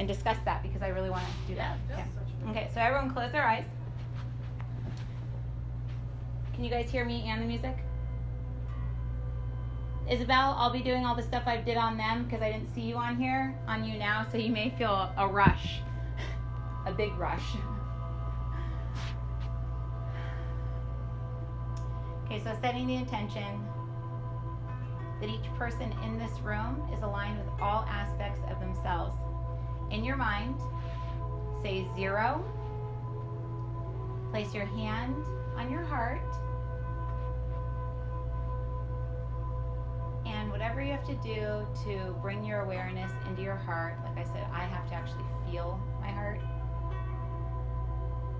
and discuss that, because I really want to do that. Okay, so everyone close their eyes. Can you guys hear me and the music? Isabel, I'll be doing all the stuff I did on them because I didn't see you on here, on you now, so you may feel a rush, a big rush. Okay, so setting the intention that each person in this room is aligned with all aspects of themselves. In your mind, say 0. Place your hand on your heart. And whatever you have to do to bring your awareness into your heart, like I said, I have to actually feel my heart.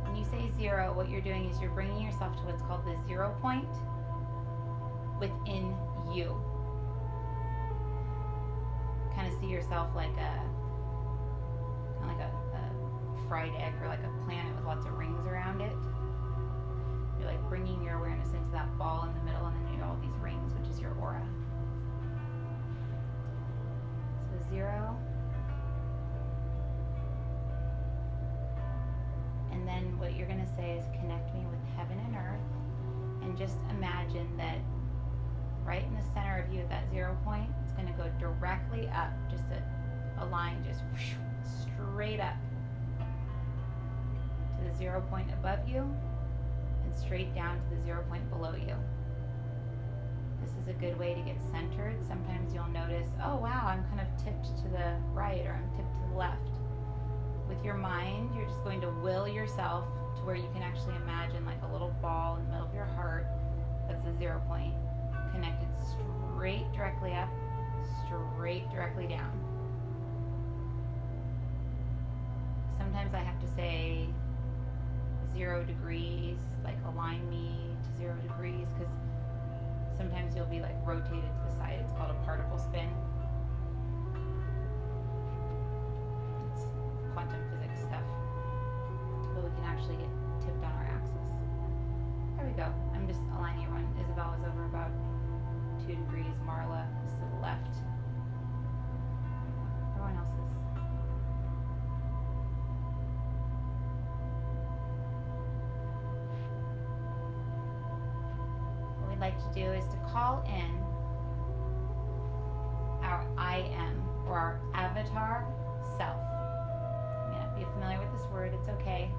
When you say 0, what you're doing is you're bringing yourself to what's called the 0 point within you. Kind of see yourself like a fried egg, or like a planet with lots of rings around it. You're like bringing your awareness into that ball in the middle, and then you have all these rings, which is your aura. So 0. And then what you're going to say is, connect me with heaven and earth. And just imagine that right in the center of you at that 0 point, it's going to go directly up, just a line, just straight up to the 0 point above you, and straight down to the 0 point below you. This is a good way to get centered. Sometimes you'll notice, oh wow, I'm kind of tipped to the right, or I'm tipped to the left. With your mind, you're just going to will yourself to where you can actually imagine like a little ball in the middle of your heart. That's the 0 point, connected straight directly up, straight directly down. Sometimes I have to say 0 degrees, like align me to 0 degrees, because sometimes you'll be like rotated to the side. It's called a particle spin. It's quantum physics stuff. But we can actually get tipped on our axis. There we go. I'm just aligning everyone. Isabel is over about 2 degrees. Marla is to the left. Everyone else is. What we'd like to do is to call in our I am, or our avatar self. You may not be familiar with this word, it's okay.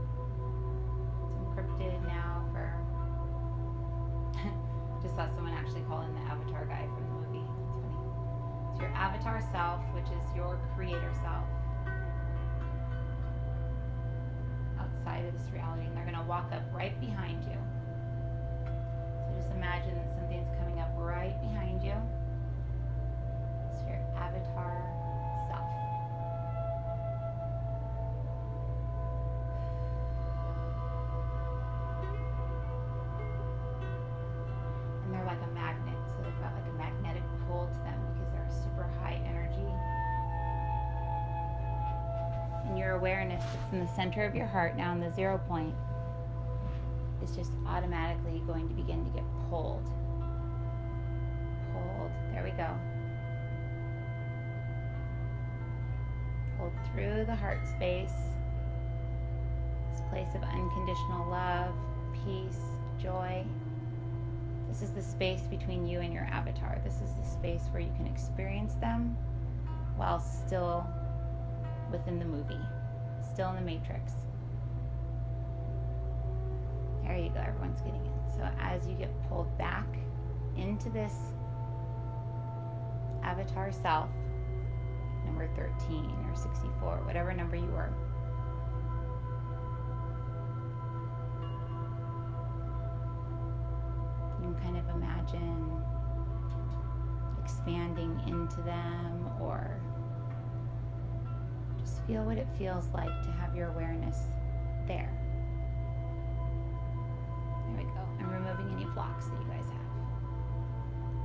It's encrypted now for just saw someone actually call in the avatar guy from the movie. It's funny. It's your avatar self, which is your creator self, outside of this reality, and they're going to walk up right behind you. So just imagine that something's coming up right behind you. It's your avatar self. And they're like a magnet, so they've got like a magnetic pull to them because they're a super high energy. And your awareness that's in the center of your heart, now in the 0 point, is just automatically going to begin to get pulled. Pulled. There we go. Pulled through the heart space. This place of unconditional love, peace, joy. This is the space between you and your avatar. This is the space where you can experience them while still within the movie, still in the matrix. There you go, everyone's getting it. So as you get pulled back into this avatar self, number 13 or 64, whatever number you were, you can kind of imagine expanding into them, or just feel what it feels like to have your awareness there. There we go. I'm removing any blocks that you guys have.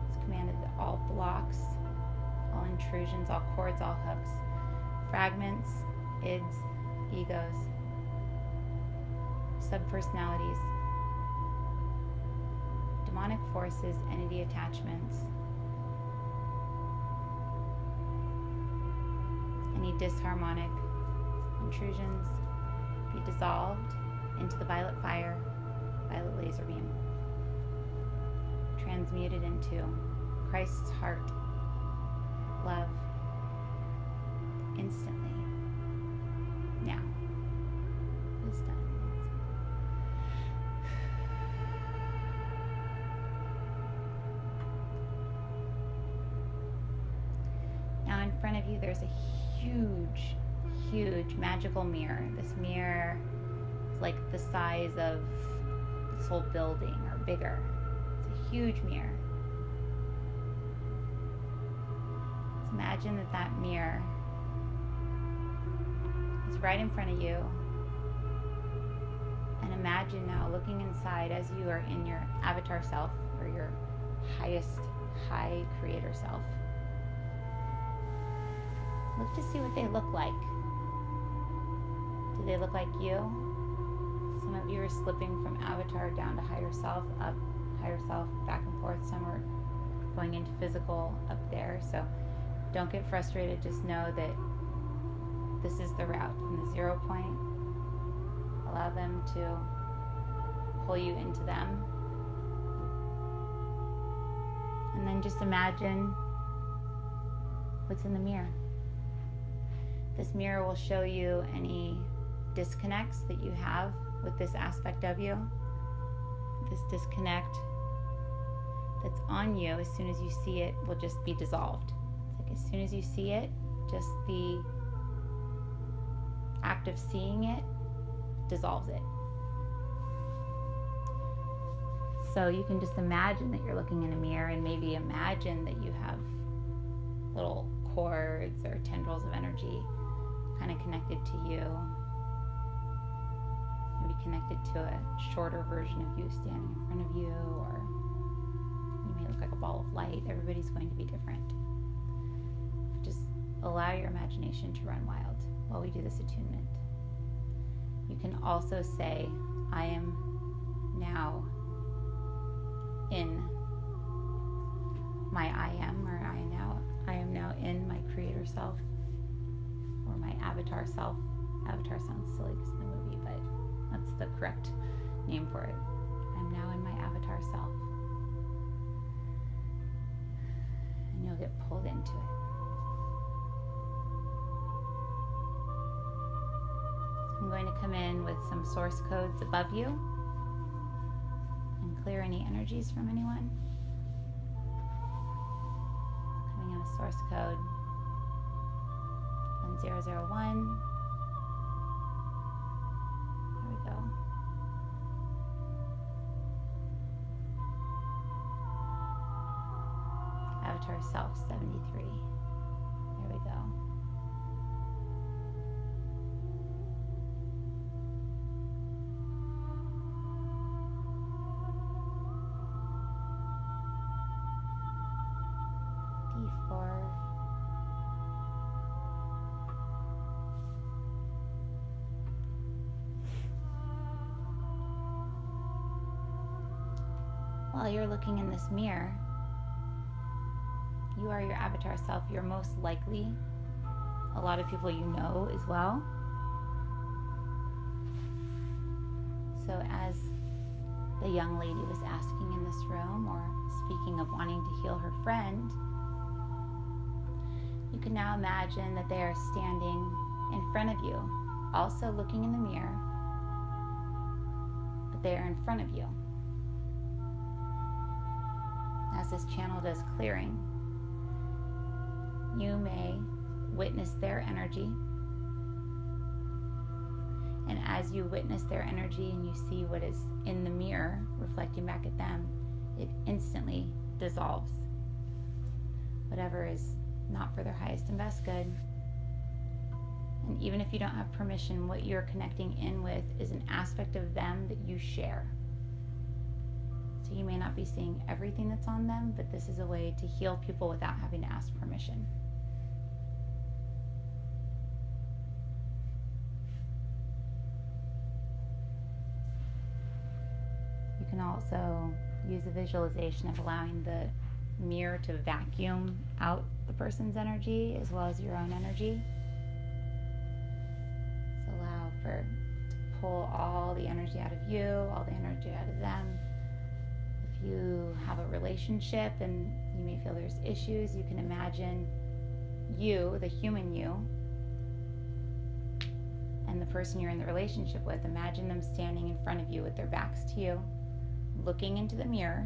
It's commanded that all blocks, all intrusions, all cords, all hooks, fragments, ids, egos, subpersonalities, demonic forces, entity attachments, any disharmonic intrusions be dissolved into the violet fire, violet laser beam, transmuted into Christ's heart, love, instantly, now. It is done. Now in front of you there's a huge, huge magical mirror. This mirror is like the size of this whole building or bigger. It's a huge mirror. Let's imagine that that mirror is right in front of you. And imagine now looking inside as you are in your avatar self or your highest high creator self. Look to see what they look like. Do they look like you? Some of you are slipping from avatar down to higher self, up, higher self, back and forth. Some are going into physical up there. So don't get frustrated. Just know that this is the route from the 0 point. Allow them to pull you into them. And then just imagine what's in the mirror. This mirror will show you any disconnects that you have with this aspect of you. This disconnect that's on you, as soon as you see it, will just be dissolved. It's like as soon as you see it, just the act of seeing it dissolves it. So you can just imagine that you're looking in a mirror and maybe imagine that you have little cords or tendrils of energy kind of connected to you. Maybe connected to a shorter version of you standing in front of you, or you may look like a ball of light. Everybody's going to be different. Just allow your imagination to run wild while we do this attunement. You can also say, I am now in my I am, or I am now in my creator self, or my avatar self. Avatar sounds silly because in the movie, but that's the correct name for it. I'm now in my avatar self. And you'll get pulled into it. So I'm going to come in with some source codes above you and clear any energies from anyone. Coming in with source code 1001. There we go. Avatar self 73. There we go. D4. While you're looking in this mirror, you are your avatar self. You're most likely a lot of people you know as well. So as the young lady was asking in this room, or speaking of wanting to heal her friend, you can now imagine that they are standing in front of you, also looking in the mirror, but they are in front of you. As this channel does clearing, you may witness their energy. And as you witness their energy and you see what is in the mirror reflecting back at them, it instantly dissolves. Whatever is not for their highest and best good. And even if you don't have permission, what you're connecting in with is an aspect of them that you share. So you may not be seeing everything that's on them, but this is a way to heal people without having to ask permission. You can also use a visualization of allowing the mirror to vacuum out the person's energy as well as your own energy. for to pull all the energy out of you, all the energy out of them. If you have a relationship and you may feel there's issues, you can imagine you, the human you, and the person you're in the relationship with. Imagine them standing in front of you with their backs to you, looking into the mirror.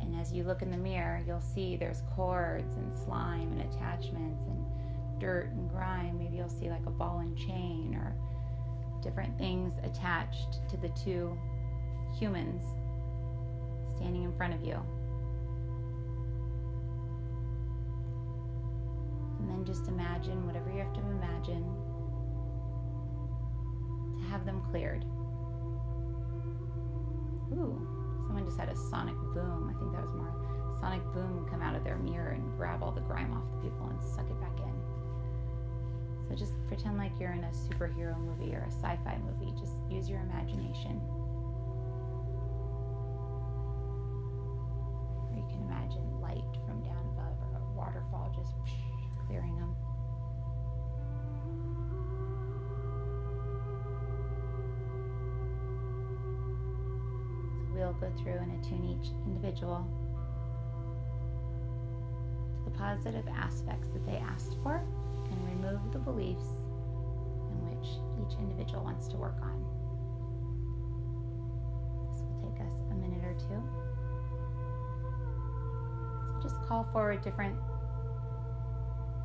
And as you look in the mirror, you'll see there's cords and slime and attachments and dirt and grime. Maybe you'll see like a ball and chain or different things attached to the two humans standing in front of you. And then just imagine whatever you have to imagine to have them cleared. Ooh, someone just had a sonic boom. I think that was more sonic boom come out of their mirror and grab all the grime off the people and suck it back in. So just pretend like you're in a superhero movie or a sci-fi movie. Just use your imagination. Or you can imagine light from down above or a waterfall just clearing them. So we'll go through and attune each individual to the positive aspects that they asked for and remove the beliefs in which each individual wants to work on. This will take us a minute or two. So just call forward different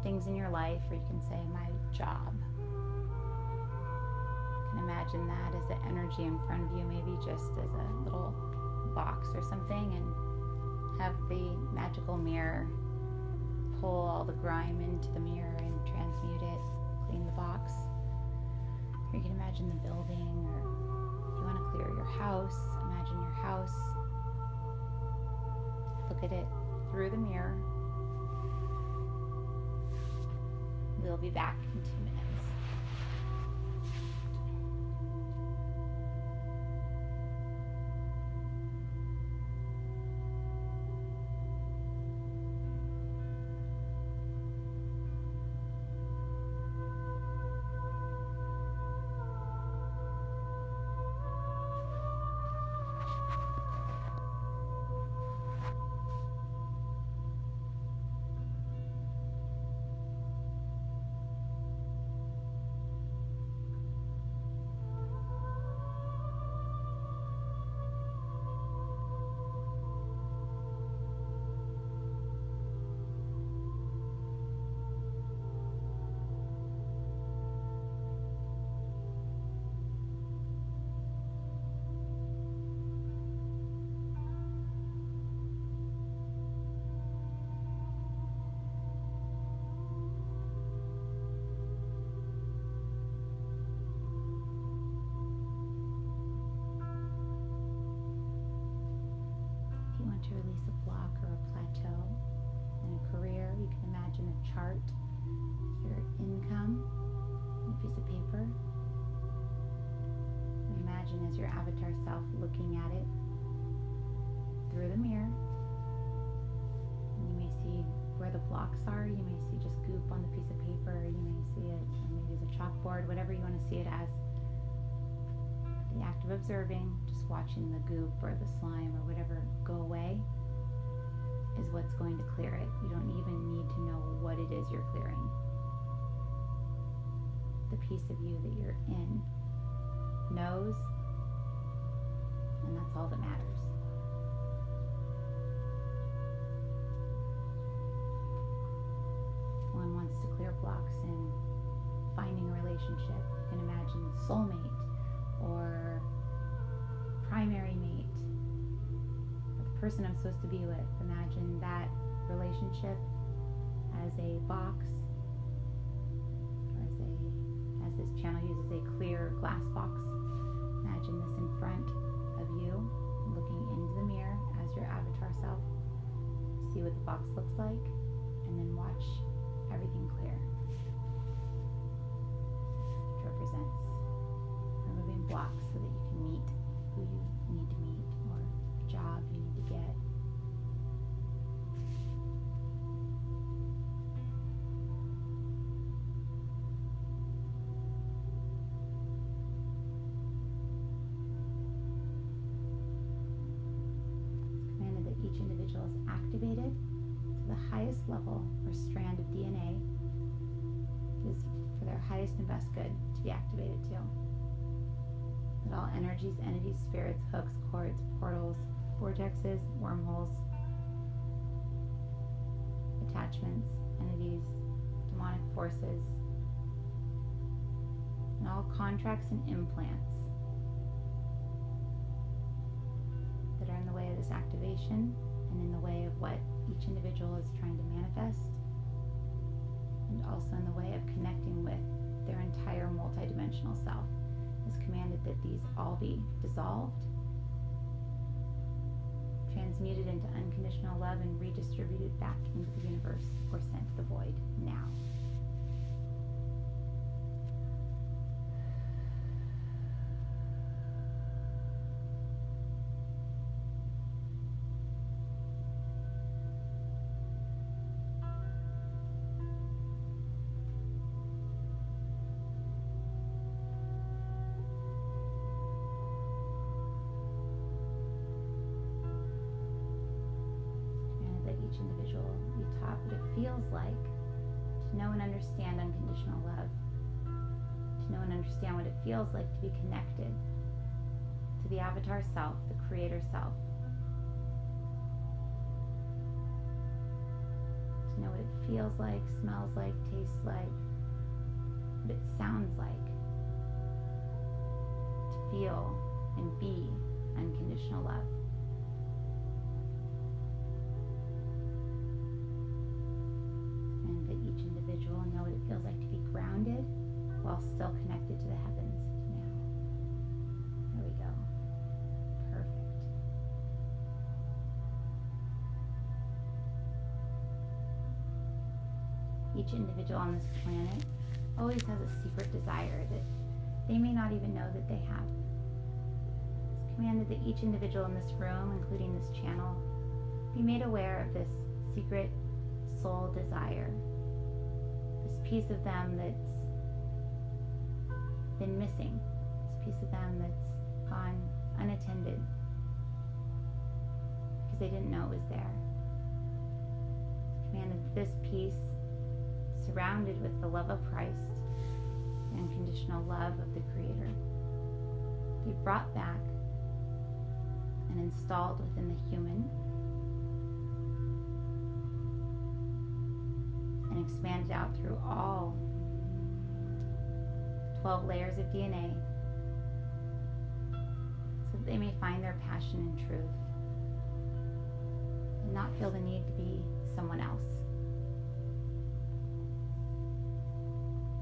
things in your life, or you can say, my job. You can imagine that as the energy in front of you, maybe just as a little box or something, and have the magical mirror pull all the grime into the mirror and transmute it, clean the box. Or you can imagine the building, or if you want to clear your house, imagine your house. Look at it through the mirror. We'll be back in 2 minutes. To release a block or a plateau in a career, you can imagine a chart of your income on a piece of paper. And imagine as your avatar self looking at it through the mirror. And you may see where the blocks are. You may see just goop on the piece of paper. You may see it maybe as a chalkboard, whatever you want to see it as. The act of observing, just watching the goop or the slime or whatever go away, is what's going to clear it. You don't even need to know what it is you're clearing. The piece of you that you're in knows, and that's all that matters. One wants to clear blocks in finding a relationship. You can imagine soulmate or primary mate, or the person I'm supposed to be with. Imagine that relationship as a box, or as this channel uses a clear glass box. Imagine this in front of you, looking into the mirror as your avatar self. See what the box looks like, and then watch everything clear. Which represents removing blocks so that you can meet who you need to meet, or a job you need to get. highest and best good to be activated to. That all energies, entities, spirits, hooks, cords, portals, vortexes, wormholes, attachments, entities, demonic forces, and all contracts and implants that are in the way of this activation and in the way of what each individual is trying to manifest, and also in the way of connecting with their entire multidimensional self, is commanded that these all be dissolved, transmuted into unconditional love, and redistributed back into the universe or sent to the void now. Individual be taught what it feels like to know and understand unconditional love, to know and understand what it feels like to be connected to the avatar self, the creator self, to know what it feels like, smells like, tastes like, what it sounds like to feel and be unconditional love. Know what it feels like to be grounded while still connected to the heavens now. There we go. Perfect. Each individual on this planet always has a secret desire that they may not even know that they have. It's commanded that each individual in this room, including this channel, be made aware of this secret soul desire. Piece of them that's been missing, this piece of them that's gone unattended because they didn't know it was there. Commanded this piece, surrounded with the love of Christ, the unconditional love of the Creator, be brought back and installed within the human and expanded out through all 12 layers of DNA so that they may find their passion and truth and not feel the need to be someone else.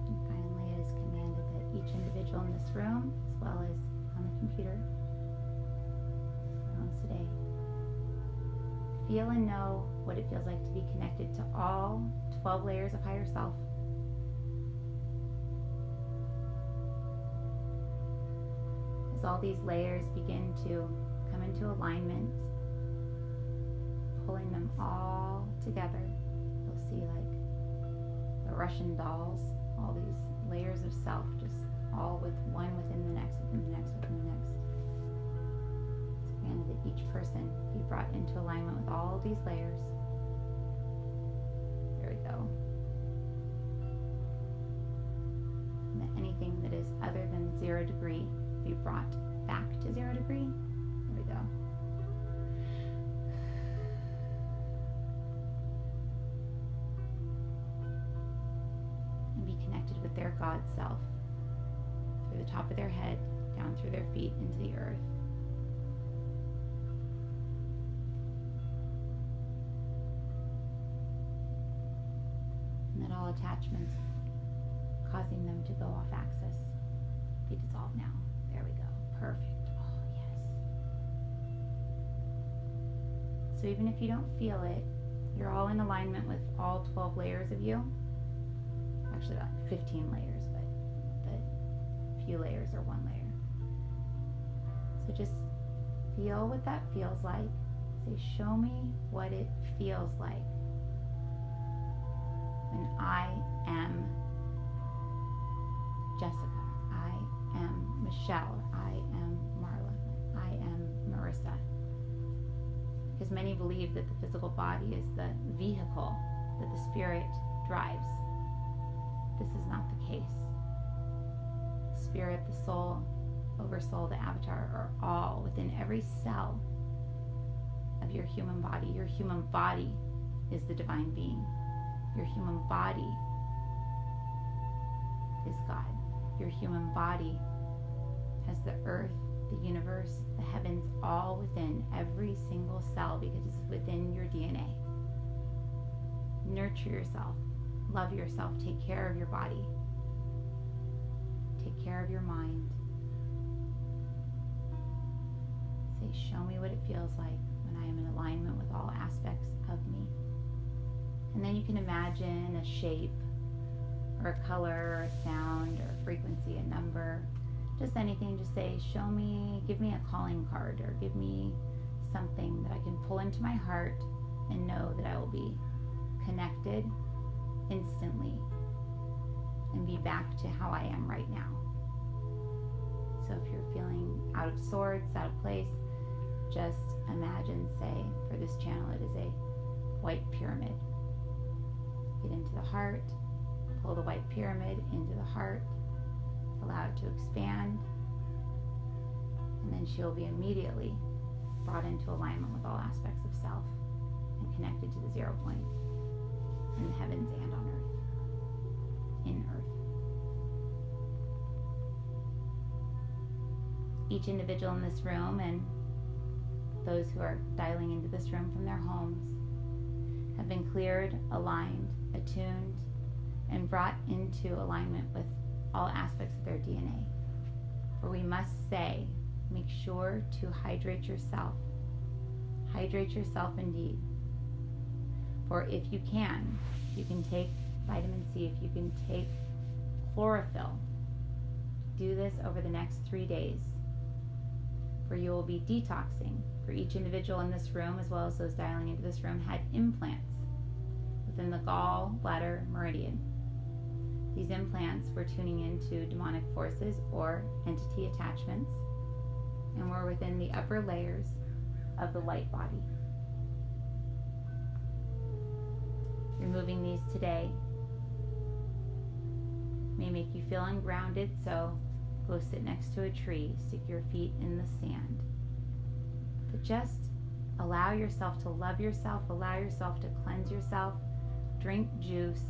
And finally, it is commanded that each individual in this room, as well as on the computer, homes today, feel and know what it feels like to be connected to all 12 layers of higher self. As all these layers begin to come into alignment, pulling them all together, you'll see like the Russian dolls, all these layers of self, just all with one within the next, within the next, within the next. It's commanded that each person be brought into alignment with all these layers. There we go. And that anything that is other than 0 degree be brought back to 0 degree. There we go. And be connected with their God self through the top of their head, down through their feet into the earth. And that all attachments causing them to go off axis be dissolved now. There we go. Perfect. Oh, yes. So even if you don't feel it, you're all in alignment with all 12 layers of you. Actually about 15 layers, but the few layers are one layer. So just feel what that feels like. Say, show me what it feels like when I am Jessica, I am Michelle, I am Marla, I am Marissa. Because many believe that the physical body is the vehicle that the spirit drives. This is not the case. spirit, the soul, oversoul, the avatar are all within every cell of your human body. Your human body is the divine being. Your human body is God. Your human body has the earth, the universe, the heavens all within every single cell because it's within your DNA. Nurture yourself. Love yourself. Take care of your body. Take care of your mind. Say, show me what it feels like when I am in alignment with all aspects of me. And then you can imagine a shape or a color or a sound or a frequency, a number, just anything. Just say, show me, give me a calling card, or give me something that I can pull into my heart and know that I will be connected instantly and be back to how I am right now. So if you're feeling out of sorts, out of place, just imagine, say, for this channel, it is a white pyramid. Get into the heart, pull the white pyramid into the heart, allow it to expand, and then she'll be immediately brought into alignment with all aspects of self and connected to the 0 point in the heavens and on earth, in earth. Each individual in this room and those who are dialing into this room from their homes have been cleared, aligned, attuned, and brought into alignment with all aspects of their DNA. For we must say, make sure to hydrate yourself. Hydrate yourself indeed. For if you can take vitamin C, if you can take chlorophyll, do this over the next 3 days. For you will be detoxing. For each individual in this room, as well as those dialing into this room, had implants within the gallbladder meridian. These implants were tuning into demonic forces or entity attachments, and were within the upper layers of the light body. Removing these today may make you feel ungrounded, so go sit next to a tree, stick your feet in the sand. But just allow yourself to love yourself, allow yourself to cleanse yourself, drink juice,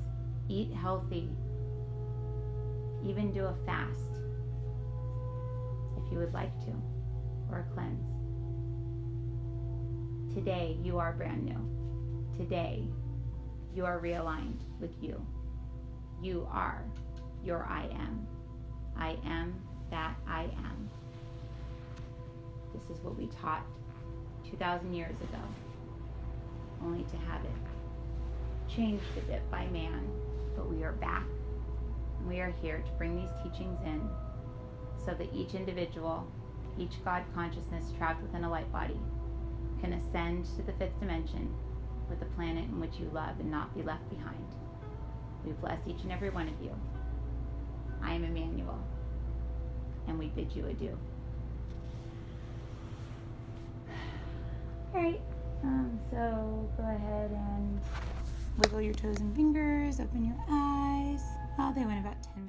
eat healthy, even do a fast if you would like to, or a cleanse. Today you are brand new. Today you are realigned with you. You are your I am. I am that I am. This is what we taught 2,000 years ago, only to have it changed a bit by man. But we are back, and we are here to bring these teachings in so that each individual, each God consciousness trapped within a light body, can ascend to the 5th dimension with the planet in which you love and not be left behind. We bless each and every one of you. I am Emmanuel, and we bid you adieu. All right, so go ahead and wiggle your toes and fingers, open your eyes. Oh, they went about 10 minutes.